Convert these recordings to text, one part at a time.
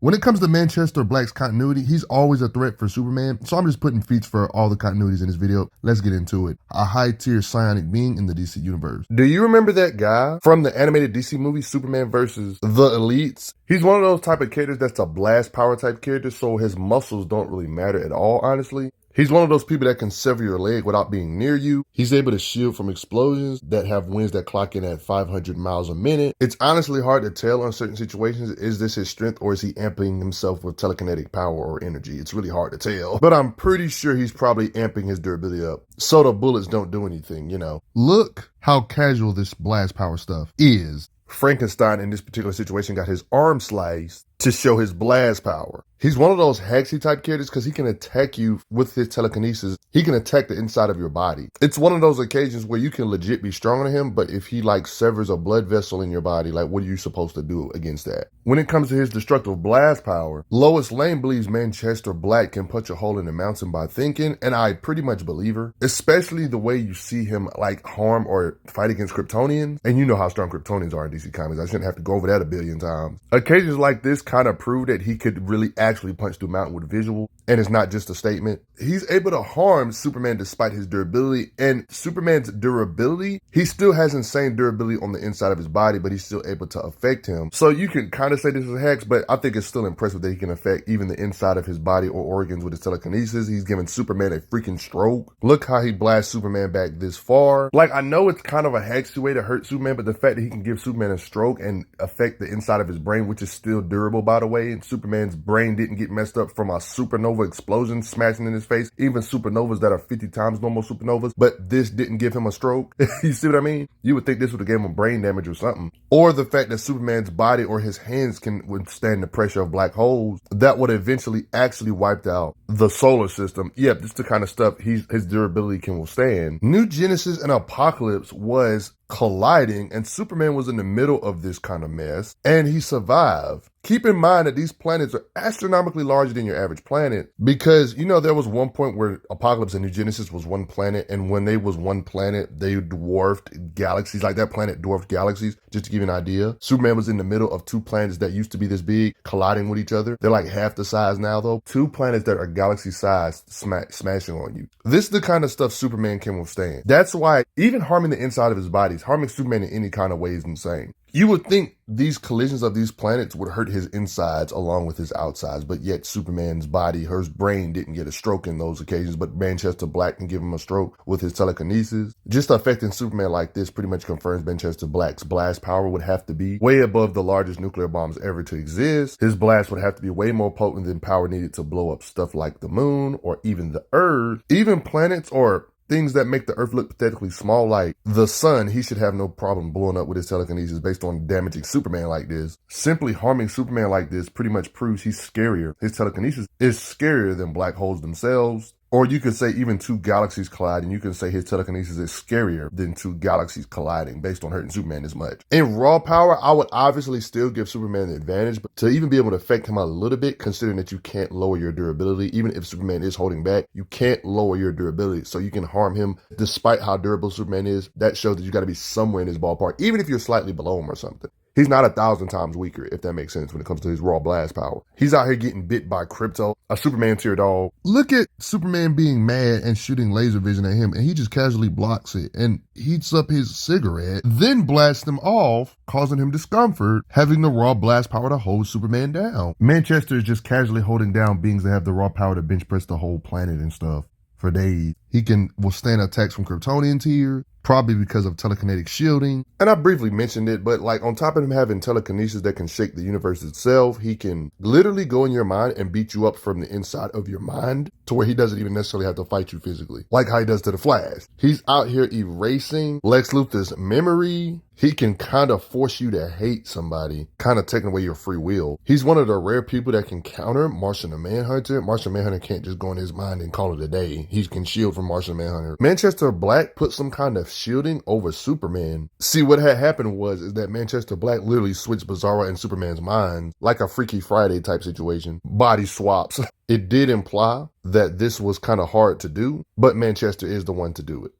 When it comes to Manchester Black's continuity, he's always a threat for Superman, so I'm just putting feats for all the continuities in this video. Let's get into it. A high-tier psionic being in the DC universe. Do you remember that guy from the animated DC movie Superman versus the Elites? He's one of those type of characters that's a blast power type character, so his muscles don't really matter at all, honestly. He's one of those people that can sever your leg without being near you. He's able to shield from explosions that have winds that clock in at 500 miles a minute. It's honestly hard to tell in certain situations, is this his strength or is he amping himself with telekinetic power or energy? It's really hard to tell, but I'm pretty sure he's probably amping his durability up so the bullets don't do anything, you know. Look how casual this blast power stuff is. Frankenstein in this particular situation got his arm sliced to show his blast power. He's one of those Hexy type characters because he can attack you with his telekinesis. He can attack the inside of your body. It's one of those occasions where you can legit be stronger than him, but if he like severs a blood vessel in your body, like what are you supposed to do against that? When it comes to his destructive blast power, Lois Lane believes Manchester Black can punch a hole in the mountain by thinking, and I pretty much believe her, especially the way you see him like harm or fight against Kryptonians. And you know how strong Kryptonians are in DC Comics. I shouldn't have to go over that a billion times. Occasions like this kind of prove that he could really actually punch through mountain with visual, and it's not just a statement. He's able to harm Superman despite his durability, and Superman's durability, he still has insane durability on the inside of his body, but he's still able to affect him. So you can kind of say this is a hex, but I think it's still impressive that he can affect even the inside of his body or organs with his telekinesis. He's giving Superman a freaking stroke. Look how he blasts Superman back this far. Like, I know it's kind of a hexy way to hurt Superman, but the fact that he can give Superman a stroke and affect the inside of his brain, which is still durable, by the way, and Superman's brain didn't get messed up from a supernova explosion smashing in his face, even supernovas that are 50 times normal supernovas, but this didn't give him a stroke. You see what I mean? You would think this would have given him brain damage or something. Or the fact that Superman's body or his hands can withstand the pressure of black holes that would eventually actually wipe out the solar system. Yep, this is the kind of stuff his durability can withstand. New Genesis and Apocalypse was colliding, and Superman was in the middle of this kind of mess, and he survived. Keep in mind that these planets are astronomically larger than your average planet because, you know, there was one point where Apocalypse and New Genesis was one planet, and when they was one planet, they dwarfed galaxies. Like, that planet dwarfed galaxies, just to give you an idea. Superman was in the middle of two planets that used to be this big, colliding with each other. They're like half the size now, though. Two planets that are galaxy-sized smashing on you. This is the kind of stuff Superman can withstand. That's why even harming the inside of his body, harming Superman in any kind of way is insane. You would think these collisions of these planets would hurt his insides along with his outsides, but yet Superman's body, his brain didn't get a stroke in those occasions, but Manchester Black can give him a stroke with his telekinesis. Just affecting Superman like this pretty much confirms Manchester Black's blast power would have to be way above the largest nuclear bombs ever to exist. His blast would have to be way more potent than power needed to blow up stuff like the moon or even the Earth, even planets or things that make the Earth look pathetically small, like the sun. He should have no problem blowing up with his telekinesis based on damaging Superman like this. Simply harming Superman like this pretty much proves he's scarier. His telekinesis is scarier than black holes themselves. Or you could say even two galaxies colliding. You can say his telekinesis is scarier than two galaxies colliding based on hurting Superman this much. In raw power, I would obviously still give Superman the advantage, but to even be able to affect him a little bit, considering that you can't lower your durability, even if Superman is holding back, you can't lower your durability. So you can harm him despite how durable Superman is. That shows that you got to be somewhere in his ballpark, even if you're slightly below him or something. He's not 1,000 times weaker, if that makes sense, when it comes to his raw blast power. He's out here getting bit by Krypto, a Superman tier dog. Look at Superman being mad and shooting laser vision at him, and he just casually blocks it and heats up his cigarette, then blasts him off, causing him discomfort, having the raw blast power to hold Superman down. Manchester is just casually holding down beings that have the raw power to bench press the whole planet and stuff for days. He can withstand attacks from Kryptonian tier, probably because of telekinetic shielding. And I briefly mentioned it, but like on top of him having telekinesis that can shake the universe itself, he can literally go in your mind and beat you up from the inside of your mind to where he doesn't even necessarily have to fight you physically, like how he does to the Flash. He's out here erasing Lex Luthor's memory. He can kind of force you to hate somebody, kind of taking away your free will. He's one of the rare people that can counter Martian the Manhunter. Martian Manhunter can't just go in his mind and call it a day. He can shield from Martian Manhunter. Manchester Black put some kind of shielding over Superman. See, what had happened is that Manchester Black literally switched Bizarro and Superman's minds, like a Freaky Friday type situation. Body swaps. It did imply that this was kind of hard to do, but Manchester is the one to do it.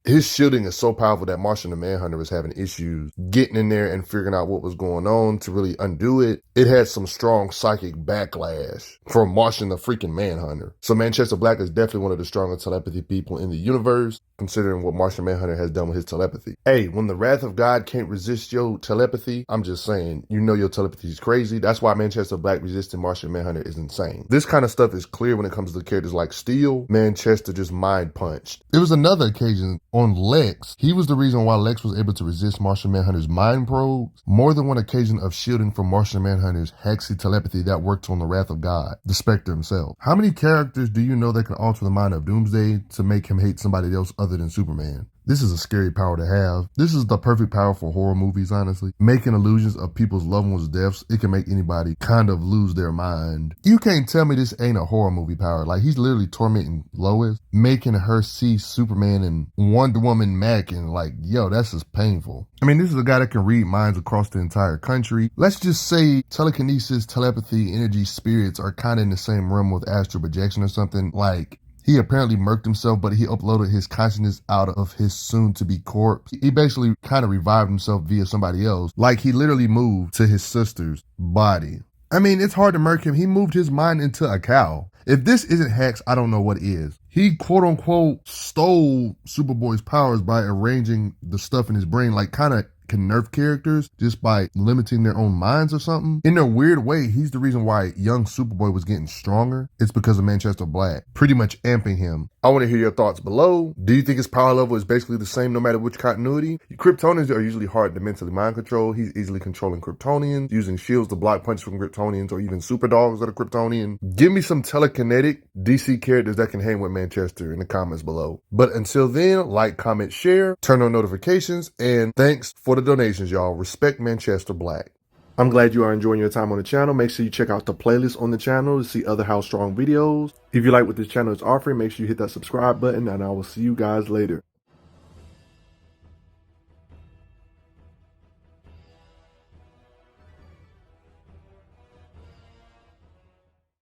His shielding is so powerful that Martian the Manhunter was having issues getting in there and figuring out what was going on to really undo it. It had some strong psychic backlash from Martian the freaking Manhunter. So Manchester Black is definitely one of the strongest telepathy people in the universe, considering what Martian Manhunter has done with his telepathy. Hey, when the wrath of God can't resist your telepathy, I'm just saying, you know your telepathy is crazy. That's why Manchester Black resisting Martian Manhunter is insane. This kind of stuff is clear when it comes to characters like Steel. Manchester just mind punched. It was another occasion on Lex. He was the reason why Lex was able to resist Martian Manhunter's mind probes. More than one occasion of shielding from Martian Manhunter's hexy telepathy that worked on the wrath of God, the Spectre himself. How many characters do you know that can alter the mind of Doomsday to make him hate somebody else other than Superman? This is a scary power to have. This is the perfect power for horror movies, honestly. Making illusions of people's loved ones' deaths, it can make anybody kind of lose their mind. You can't tell me this ain't a horror movie power. Like, he's literally tormenting Lois, making her see Superman and Wonder Woman Mac, and like, yo, that's just painful. I mean, this is a guy that can read minds across the entire country. Let's just say telekinesis, telepathy, energy, spirits are kind of in the same realm with astral projection or something. Like, he apparently murked himself, but he uploaded his consciousness out of his soon-to-be corpse. He basically kind of revived himself via somebody else. Like, he literally moved to his sister's body. I mean, it's hard to murk him. He moved his mind into a cow. If this isn't Hex, I don't know what is. He, quote-unquote, stole Superboy's powers by arranging the stuff in his brain, like kind of can nerf characters just by limiting their own minds or something. In a weird way, he's the reason why young Superboy was getting stronger. It's because of Manchester Black, pretty much amping him. I want to hear your thoughts below. Do you think his power level is basically the same no matter which continuity? Kryptonians are usually hard to mentally mind control. He's easily controlling Kryptonians, using shields to block punches from Kryptonians or even super dogs that are Kryptonian. Give me some telekinetic DC characters that can hang with Manchester in the comments below. But until then, like, comment, share, turn on notifications, and thanks for the donations, y'all. Respect Manchester Black. I'm glad you are enjoying your time on the channel. Make sure you check out the playlist on the channel to see other How Strong videos. If you like what this channel is offering, make sure you hit that subscribe button, and I will see you guys later.